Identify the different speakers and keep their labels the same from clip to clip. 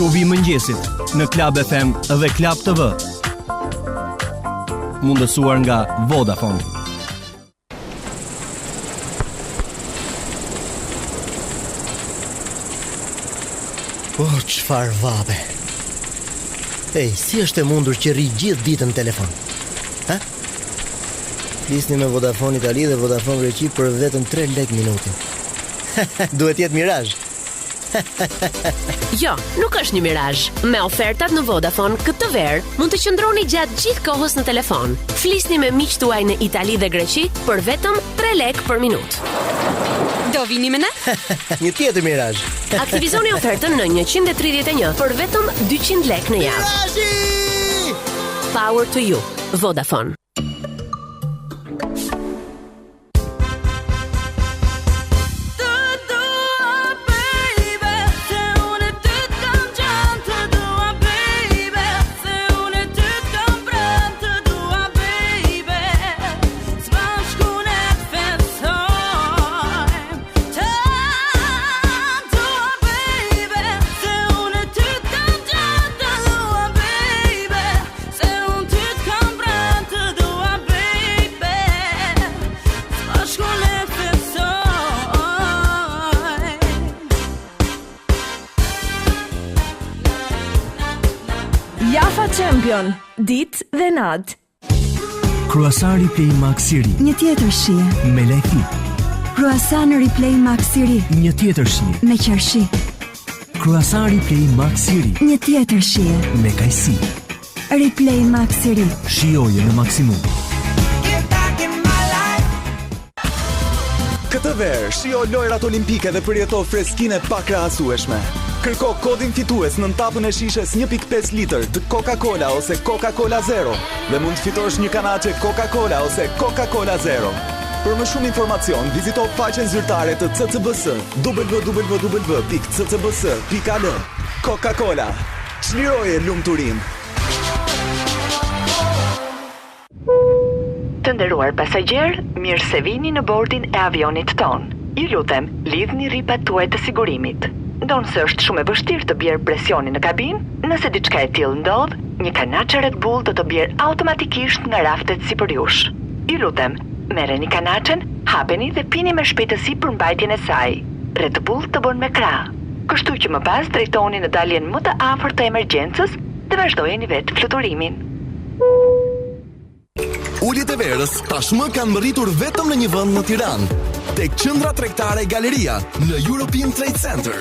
Speaker 1: Klubi i mëngjesit në Club FM dhe Club TV. Mundësuar nga Vodafone.
Speaker 2: Çfarë vabe. Si është e mundur që rri gjithë ditën në telefon? Ha? Flisni me Vodafone Itali dhe Vodafone Greqi për vetëm 3 lekë minutin. Duhet jetë mirazh.
Speaker 3: Jo, nuk është një mirazh. Me ofertat në Vodafone këtë verë mund të qëndroni gjatë gjithë kohës në telefon. Flisni me miqtë tuaj në Itali dhe Greqi për vetëm 3 lekë për minutë.
Speaker 4: Do vini me ne?
Speaker 2: Një tjetër mirazh.
Speaker 3: Aktivizoni ofertën në 131 për vetëm 200 lekë në javë.
Speaker 2: Mirazhi!
Speaker 3: Power to you. Vodafone.
Speaker 5: Jafa Champion, ditë dhe natë.
Speaker 1: Croissant Replay Max Siri.
Speaker 6: Një tjetër shije.
Speaker 1: Me lajthi.
Speaker 6: Croissant Replay Max Siri.
Speaker 1: Një tjetër shije.
Speaker 6: Me qershi.
Speaker 1: Croissant Replay Max Siri.
Speaker 6: Një tjetër shije.
Speaker 1: Me kajsi.
Speaker 6: Replay Max Siri.
Speaker 1: Shijoje në maksimum.
Speaker 7: Këtë verë, shio lojrat olimpike dhe përjeto freskinë e pakrahasueshme. Kërko kodin fitues në tapën e shishes 1.5 litër të Coca-Cola ose Coca-Cola Zero dhe mund të fitosh një kanaçe Coca-Cola ose Coca-Cola Zero. Për më shumë informacion, vizito faqen zyrtare të CCBS www.ccbs.al. Coca-Cola. Çliroje lumturin.
Speaker 8: Të nderuar pasagjerë, mirë se vini në bordin e avionit ton. Ju lutem, lidhni rripat tuaj të sigurimit. Ndonë se është shumë e vështirë të bjerë presionin në kabin, nëse diçka e tillë ndodh, një kanaçe Red Bull do të bjerë automatikisht nga raftet sipër jush. Ju lutem, merreni kanaçen, hapeni dhe pini me shpejtësi për mbajtjen e saj. Red Bull të bën me krah. Kështu që më pas drejtoni në daljen më të afërt të emergjencës dhe vazhdojeni vetë fluturimin.
Speaker 9: Uljet e verës tashmë kanë mbërritur vetëm në një vend në Tiranë, tek qendra tregtare Galeria në European Trade Center.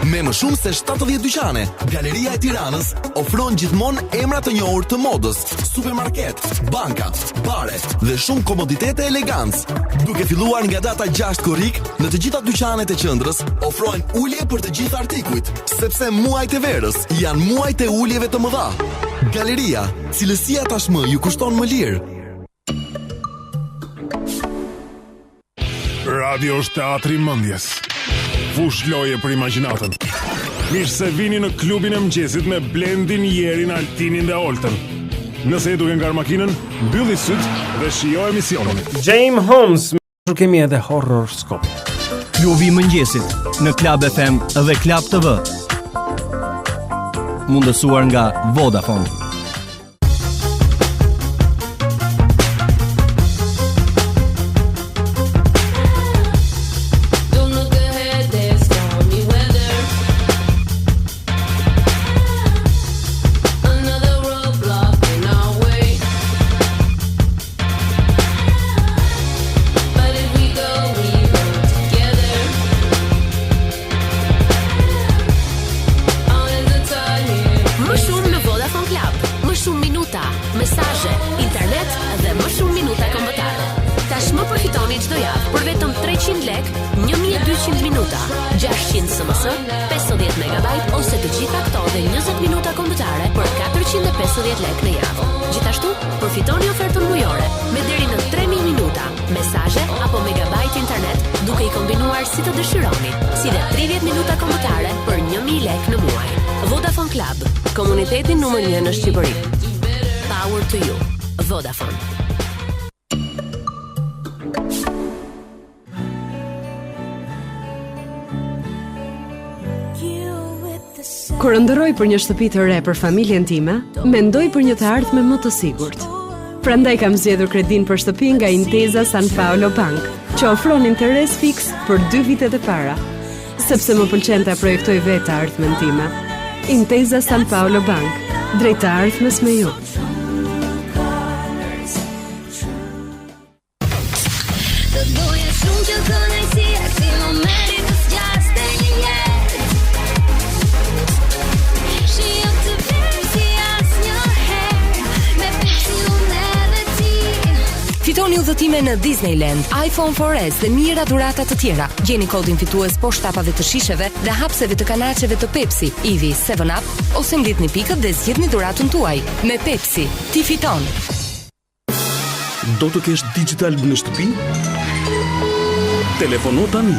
Speaker 9: Me më shumë se 70 dyqane, Galeria e Tiranës ofron gjithmonë emra të njohur të modës, supermarket, banka, bare dhe shumë komoditete e elegancë. Duke filluar nga data 6 korrik, në të gjitha dyqanet e qendrës ofrojnë ulje për të gjithë artikujt, sepse muajt e verës janë muajt e uljeve të mëdha. Galeria, cilësia tashmë ju kushton më lirë.
Speaker 10: Radio është teatri mendjes. Fush loje për imagjinatën. Mirë se vini në klubin e mëngjesit me Blendin, Jerin, Altinin dhe Oltën. Nëse je duke ngar makinën, mbylli syt dhe shijo emisionin.
Speaker 11: James Holmes, më kemi edhe horror scope.
Speaker 1: Klubi i mëngjesit në Club FM dhe Club TV. Mundësuar nga Vodafone.
Speaker 3: Komuniteti numër 1 në Shqipëri. Power to you. Vodafone.
Speaker 5: You with
Speaker 12: Kur ndërroj për një shtëpi të re për familjen time, mendoj për një të ardhme më të sigurt. Prandaj kam zgjedhur kredin për shtëpi nga Intesa San Paolo Bank, që ofron interes fiks për 2 vitet e para, sepse më pëlqen ta projektoj vetë të ardhmen time. Intesa San Paolo Bank, drejt të ardhmes me ju.
Speaker 13: Fitoni udhëtime në Disneyland, iPhone 4S dhe mijëra dhurata të tjera. Gjeni kodin fitues poshtë tapave të shisheve dhe hapseve të kanaçeve të Pepsi, Ivi, 7up ose mblidhni pikët dhe zgjidhni dhuratën tuaj. Me Pepsi, ti fiton.
Speaker 14: Do të kesh digital në shtëpi? Telefono tani.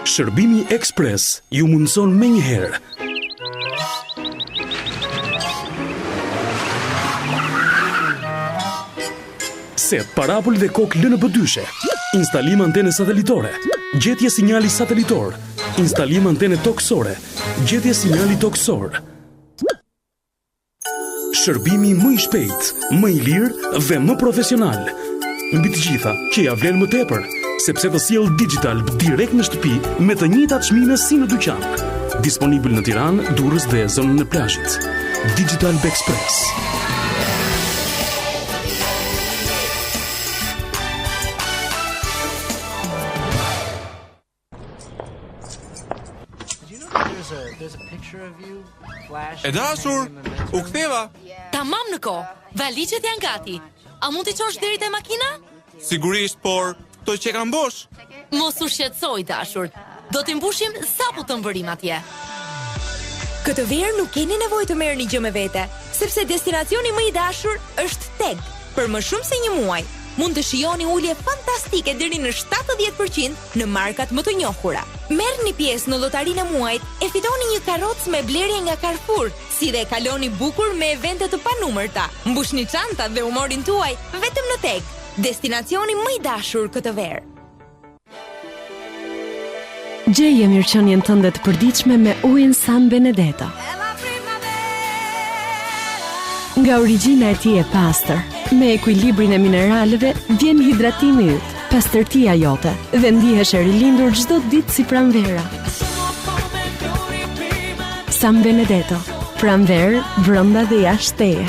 Speaker 14: Shërbimi Express ju mundson menjëherë. Set paraboll dhe kokë LNB2, instalim antene satelitore, gjetje sinjali satelitor, instalim antene toksore, gjetje sinjali toksor. Shërbimi më i shpejt, më i lirë dhe më profesional. Mbi të gjitha, që ja vlen më tepër, sepse të sjell digital direkt në shtëpi me të njëjtat çmime si në dyqan. Disponibil në Tiranë, Durrës dhe zonën e plazhit. Digital Express.
Speaker 15: E dashur, u ktheva.
Speaker 13: Tamam në kohë. Valizhet janë gati. A mund t'i çosh deri te makina?
Speaker 15: Sigurisht, por to që kam bosh.
Speaker 13: Mos u shqetësoj, dashur. Do t'i mbushim sapo të mbërim atje.
Speaker 5: Këtë verë nuk keni nevojë të merrni gjë me vete, sepse destinacioni më i dashur është Teg. Për më shumë se 1 muaj, mund të shijoni ulje fantastike deri në 70% në markat më të njohura. Merrni pjesë në lotarinë e muajit e fitoni një karrocë me blerje nga Carrefour, si dhe kaloni bukur me evente të panumërta. Mbushni çantat dhe humorin tuaj vetëm në Teg, destinacioni më i dashur këtë verë.
Speaker 12: Gjeje mirëqenien tënde të përditshme me ujin San Benedetto. Nga origjina e tij e pastër, me ekuilibrin e mineraleve, vjen hidratimi yt, pastërtia jote dhe ndihesh e rilindur çdo ditë si pranvera. San Benedetto, pranverë brenda dhe jashtë teje.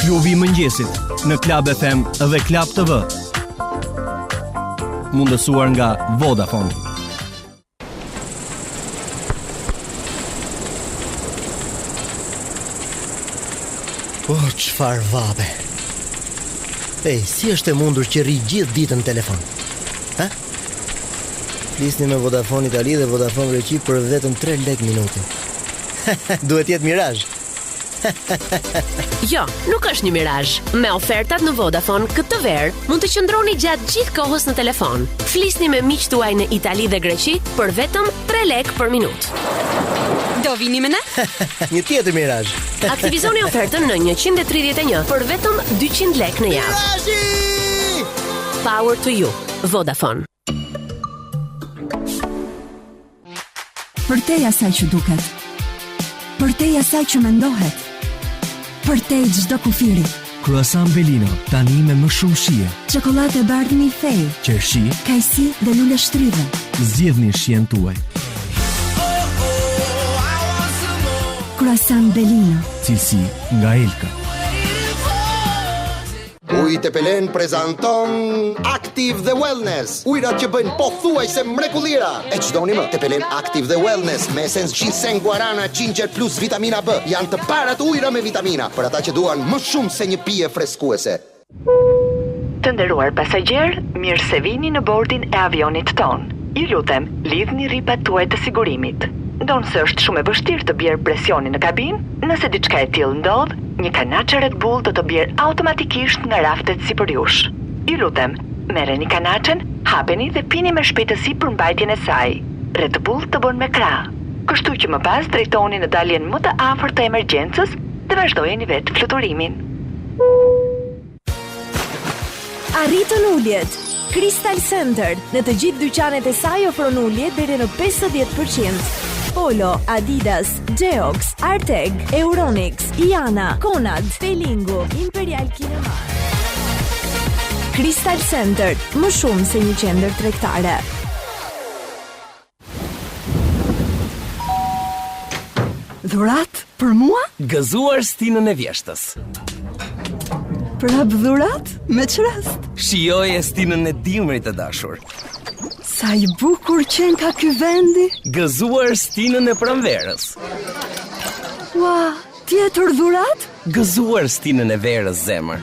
Speaker 1: Klubi i mëngjesit në Club FM dhe Club TV. Mundësuar nga Vodafone.
Speaker 2: Çfarë vabe. Si është e mundur që rri gjithë ditën në telefon? Ha? Flisni me Vodafone Itali dhe Vodafone Greqi për vetëm 3 lekë minuti. Duhet jetë mirazh.
Speaker 3: Jo, nuk është një mirazh. Me ofertat në Vodafone këtë verë mund të qëndroni gjatë gjithë kohës në telefon. Flisni me miqtë tuaj në Itali dhe Greqi për vetëm 3 lekë për minutë.
Speaker 4: Do vini me ne?
Speaker 2: Një tjetër mirazh.
Speaker 3: Aktivizoni ofertën në 131 për vetëm 200 lekë në javë.
Speaker 2: Mirazi!
Speaker 3: Power to you. Vodafone.
Speaker 6: Përtej asaj që duket. Përtej asaj që mendohet. Përtej çdo kufiri.
Speaker 1: Croissant Belino, tani me më shumë shije.
Speaker 6: Çokoladë e bardhë milfej.
Speaker 1: Qershi,
Speaker 6: kajsi dhe lule shtrydhe.
Speaker 1: Zgjidhni shijen tuaj.
Speaker 6: Croissant Belino.
Speaker 1: Cilësi nga Elka.
Speaker 16: Uji Tepelen prezanton Active dhe Wellness. Ujrat që bëjnë pothuajse mrekullira. E çdoni më, Tepelen Active dhe Wellness me esencë ginseng, guarana, ginger plus vitamina B. Janë të parat ujra me vitamina për ata që duan më shumë se një pije freskuese.
Speaker 8: Të nderuar pasagjerë, mirë se vini në bordin e avionit ton. Ju lutem, lidhni rripat tuaj të sigurimit. Ndonë se është shumë e vështirë të bjerë presionin në kabin, nëse diçka e tillë ndodh, një kanaçe Red Bull do të bjerë automatikisht nga raftet sipër jush. Ju lutem, merreni kanaçen, hapeni dhe pini me shpejtësi për mbajtjen e saj. Red Bull të bën me krah. Kështu që më pas drejtoni në daljen më të afërt të emergjencës dhe vazhdojeni vetë fluturimin.
Speaker 5: Arritën uljet. Crystal Center në të gjithë dyqanet e saj ofron ulje deri në 50%. Polo, Adidas, Geox, Arteg, Euronix, Iana, Conad, Felingu, Imperial Kinema. Crystal Center, më shumë se një qendër tregtare.
Speaker 6: Dhurat për mua?
Speaker 17: Gëzuar stinën e vjeshtës.
Speaker 6: Prap dhurat me çrast.
Speaker 17: Shijoj stinën e dimrit të dashur.
Speaker 6: Sa i bukur qen ka ky vendi.
Speaker 17: Gëzuar stinën e pranverës.
Speaker 6: Ua, tjetër dhurat?
Speaker 17: Gëzuar stinën e verës, zemër.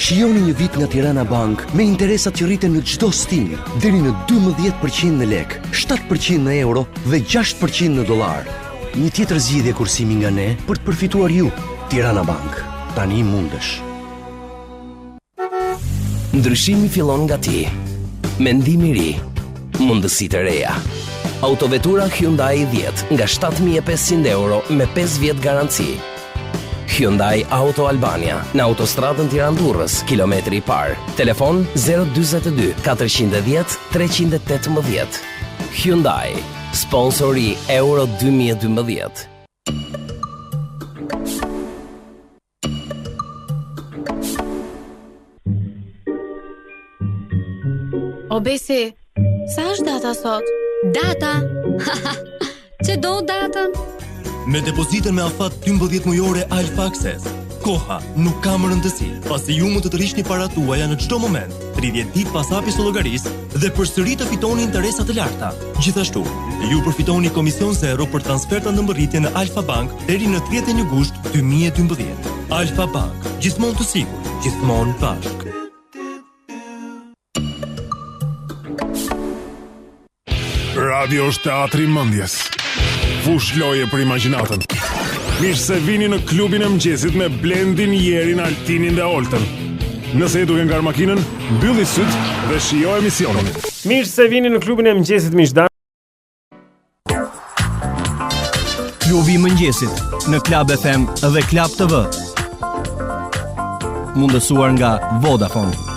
Speaker 18: Shijoni një vit nga Tirana Bank me interesat që rriten në çdo stinë, deri në 12% në lek, 7% në euro dhe 6% në dollar. Një tjetër zgjidhje kursimi nga ne për të përfituar ju. Tirana Bank. Tani mundesh.
Speaker 17: Ndryshimi fillon nga ti. Mendimi i ri, mundësitë e reja. Autovetura Hyundai 10 nga 7.500 euro me 5 vjet garanci. Hyundai Auto Albania në autostradën Tiranë-Durrës, kilometri i parë. Telefon 042 410 318. Hyundai, sponsori Euro 2012.
Speaker 4: O Besi, sa është data sot?
Speaker 13: Data? Që do datën?
Speaker 19: Me depozitën me afat 12 mujore Alfa Access, koha nuk ka më rëndësi, pasi ju mund të rrishni parat tuaja në çdo moment, 30 ditë pas hapjes së llogarisë dhe përsëri të fitoni interesa të larta. Gjithashtu, ju përfitoni komision zero për transferta në mbërritje në Alfa Bank deri në 31 gusht 2012. Alfa Bank, gjithmonë të sigurt, gjithmonë bashk.
Speaker 10: Radio është teatri i mendjes. Fush loje për imagjinatën. Mirë se vini në klubin e mëngjesit me Blendin, Jerin, Altinin dhe Oltën. Nëse je duke ngar makinën, mbylli syt dhe shijo emisionin.
Speaker 11: Mirë se vini në klubin e mëngjesit miqdashur.
Speaker 1: Klubi i mëngjesit në Club FM dhe Club TV. Mundësuar nga Vodafone.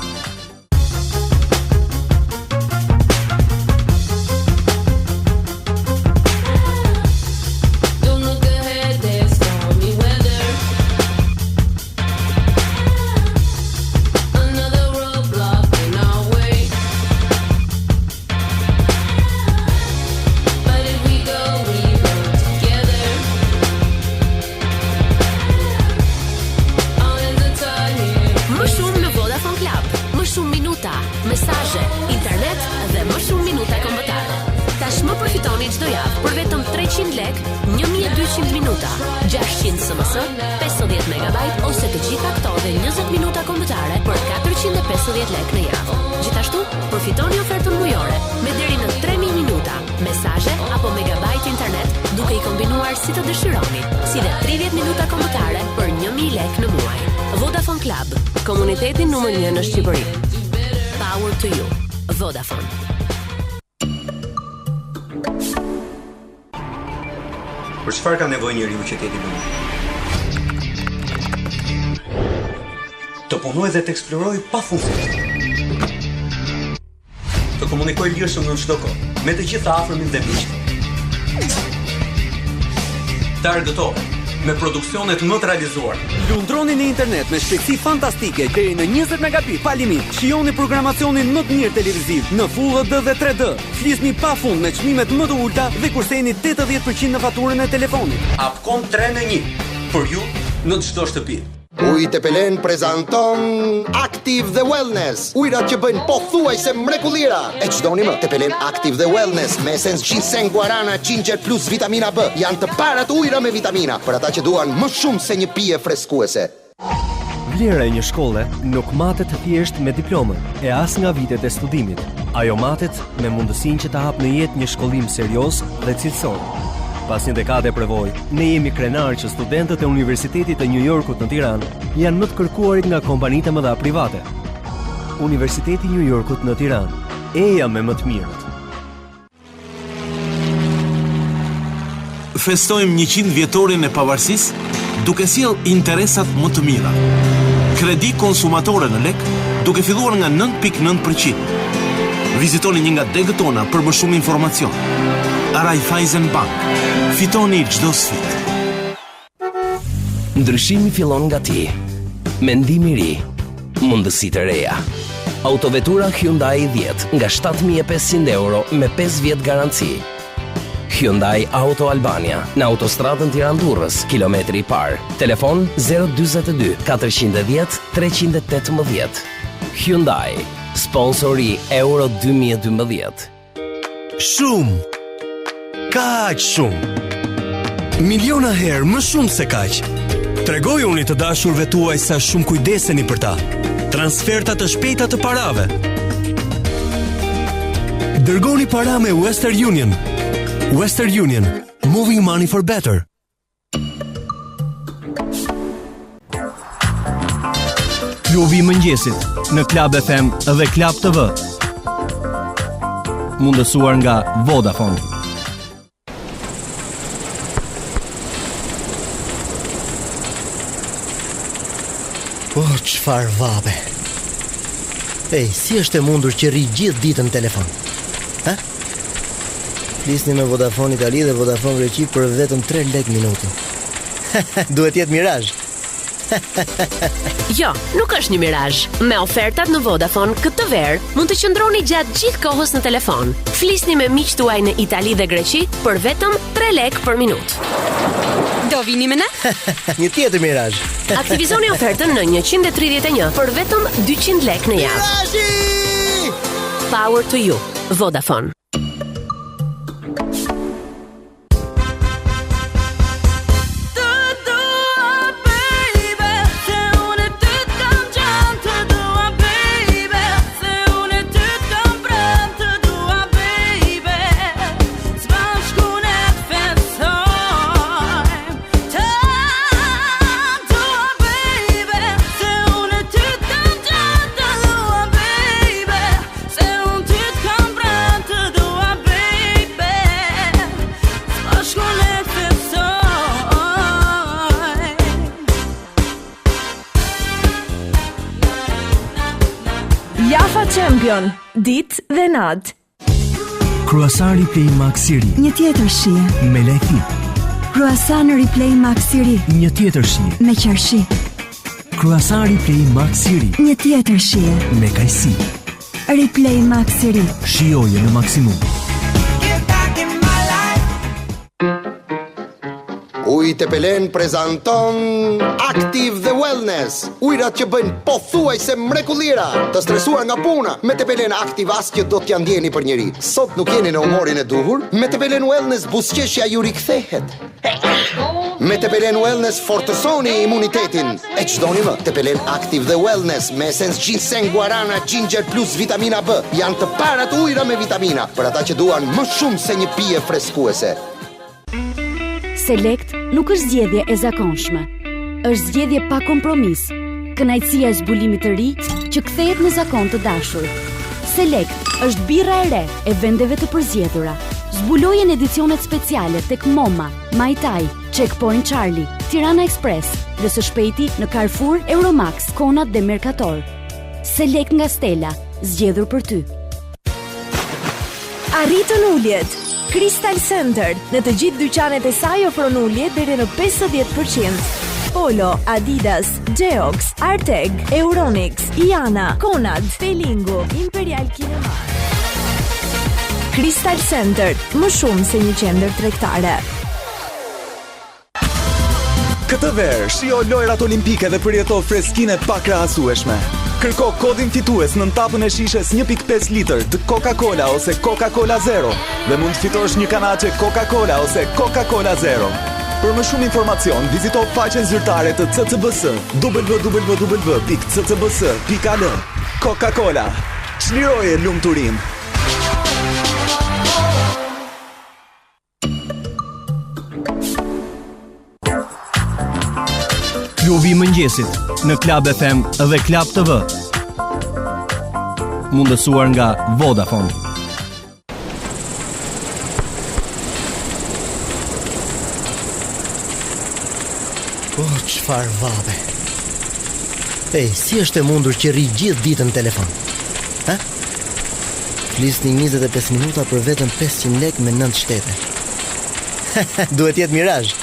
Speaker 3: Komuniteti numër 1 në Shqipëri. Power to you. Vodafone.
Speaker 20: Për çfarë ka nevojë njeriu që të jetë i lumtur? Të punojë dhe të eksplorojë pafundësisht. Të komunikojë lirshëm në çdo kohë, me të gjithë afërmin dhe miqtë. Të argëtohet me produksionet më të realizuar.
Speaker 21: Lundroni në internet me shpejtësi fantastike deri në 20 megabit pa limit. Shijoni programacionin më të mirë televiziv në Full HD dhe 3D. Flisni pafund me çmimet më të ulta dhe kurseni 80% në faturën e telefonit.
Speaker 20: Upcom 3 në 1 për ju në çdo shtëpi.
Speaker 16: Ujë Tepelen prezanton Active the Wellness. Ujërat që bëjnë pothuajse mrekullira. E çdoni më? Tepelen Active the Wellness me esencë ginseng, guarana, ginger plus vitamina B. Janë të parat ujëra me vitamina për ata që duan më shumë se një pije freskuese.
Speaker 1: Vlera e një shkolle nuk matet thjesht me diplomën e as nga vitet e studimit. Ajo matet me mundësinë që të hap në jetë një shkollim serioz dhe cilësor. Pas një dekade prevoj, ne jemi krenar që studentët e Universitetit të New Yorkut në Tiranë janë më të kërkuarit nga kompanitë më dha private. Universiteti New Yorkut në Tiranë, eja me më të mirët.
Speaker 7: festojmë 100 vjetorin e pavarësisë duke sjell interesat më të mira. Kredi konsumatore në lek duke filluar nga 9.9%. Vizitoni një nga degët tona për më shumë informacion. Raiffeisen Bank. Fitoni çdo sfidë.
Speaker 17: Ndryshimi fillon nga ti. Mendimi i ri, mundësi të reja. Autovetura Hyundai 10 nga 7.500 euro me 5 vjet garanci. Hyundai Auto Albania në autostradën Tiranë-Durrës, kilometri i parë. Telefon 042 410 318. Hyundai, sponsori Euro 2012.
Speaker 22: Shumë. Kaq shumë. Miliona herë më shumë se kaq. Tregojuni të dashurve tuaj sa shumë kujdeseni për ta. Transferta të shpejta të parave. Dërgoni para me Western Union. Western Union, moving money for better.
Speaker 1: Klubi i mëngjesit në Club FM dhe Club TV. Mundësuar nga Vodafone.
Speaker 2: Çfarë vabe. Si është e mundur që rri gjithë ditën në telefon? Ha? Flisni me Vodafone Itali dhe Vodafone Greqi për vetëm 3 lek minutin. Duhet jetë mirazh.
Speaker 3: Jo, nuk është një mirazh. Me ofertat në Vodafone këtë verë mund të qëndroni gjatë gjithë kohës në telefon. Flisni me miqtë tuaj në Itali dhe Greqi për vetëm 3 lek për minutë.
Speaker 5: Do vini me ne?
Speaker 2: Një tjetër mirazh.
Speaker 3: Aktivizoni ofertën në 131 për vetëm 200 lek në javë. Power to you. Vodafone.
Speaker 23: Champion, ditë dhe natë.
Speaker 22: Kruasari Play Max Siri.
Speaker 6: Një tjetër shije.
Speaker 22: Me lajthi.
Speaker 6: Kruasani Replay Max Siri.
Speaker 22: Një tjetër shije.
Speaker 6: Me qarshi.
Speaker 22: Kruasari Play Max Siri.
Speaker 6: Një tjetër shije.
Speaker 22: Me kajsi.
Speaker 6: Replay Max Siri.
Speaker 22: Shijoje në maksimum.
Speaker 16: Ujë Tepelen prezanton Active the Wellness. Ujrat që bëjnë pothuajse mrekullira. Të stresuar nga puna, me Tepelen Active asgjë do t'ja ndjeni për njëri. Sot nuk jeni në humorin e duhur, me Tepelen Wellness buzëqeshja ju rikthehet. Me Tepelen Wellness fortësoni imunitetin. E çdoni më, Tepelen Active the Wellness me esencë ginseng, guarana, ginger plus vitamina B. Janë të parat ujra me vitamina për ata që duan më shumë se një pije freskuese.
Speaker 24: Selekt nuk është zgjedhje e zakonshme. Është zgjedhje pa kompromis. Kënaqësia e zbulimit të ri që kthehet në zakon të dashur. Selekt është birra e re e vendeve të përzgjedhura. Zbuloje në edicionet speciale tek Moma, Mai Tai, Checkpoint Charlie, Tirana Express dhe së shpejti në Carrefour, Euromax, Konad dhe Mercator. Selekt nga Stella, zgjedhur për ty.
Speaker 23: Arritën uljet. Crystal Center në të gjithë dyqanet e saj ofron ulje deri në 50%. Polo, Adidas, Geox, Arteg, Euronix, Iana, Konad, Felingo, Imperial Kinema. Crystal Center, më shumë se një qendër tregtare.
Speaker 25: Këtë verë, shijo lojrat olimpike dhe përjeto freskinë e pakrahasueshme. Kërko kodin fitues në tapën e shishes 1.5 litër të Coca-Cola ose Coca-Cola Zero dhe mund të fitosh një kanaçe Coca-Cola ose Coca-Cola Zero. Për më shumë informacion, vizito faqen zyrtare të CCBS www.ccbs.al. Coca-Cola, çliroje lumturinë.
Speaker 1: Klubi i mëngjesit në Club FM dhe Club TV. Mundësuar nga Vodafone.
Speaker 2: çfarë vabe. Ej, si është e mundur që rri gjithë ditën në telefon? Ha? Flisni 25 minuta për vetëm 500 lek me 9 shtete. Duhet jetë mirazh.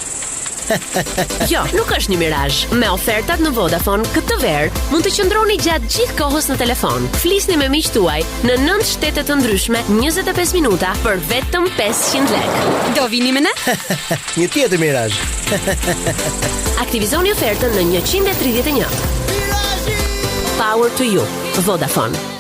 Speaker 3: Jo, nuk është një mirazh. Me ofertat në Vodafone këtë verë mund të qëndroni gjatë gjithë kohës në telefon. Flisni me miqtë tuaj në 9 shtete të ndryshme 25 minuta për vetëm 500 lek.
Speaker 4: Do vini me ne?
Speaker 2: Një tjetër mirazh.
Speaker 3: Aktivizoni ofertën në 131. Power to you. Vodafone.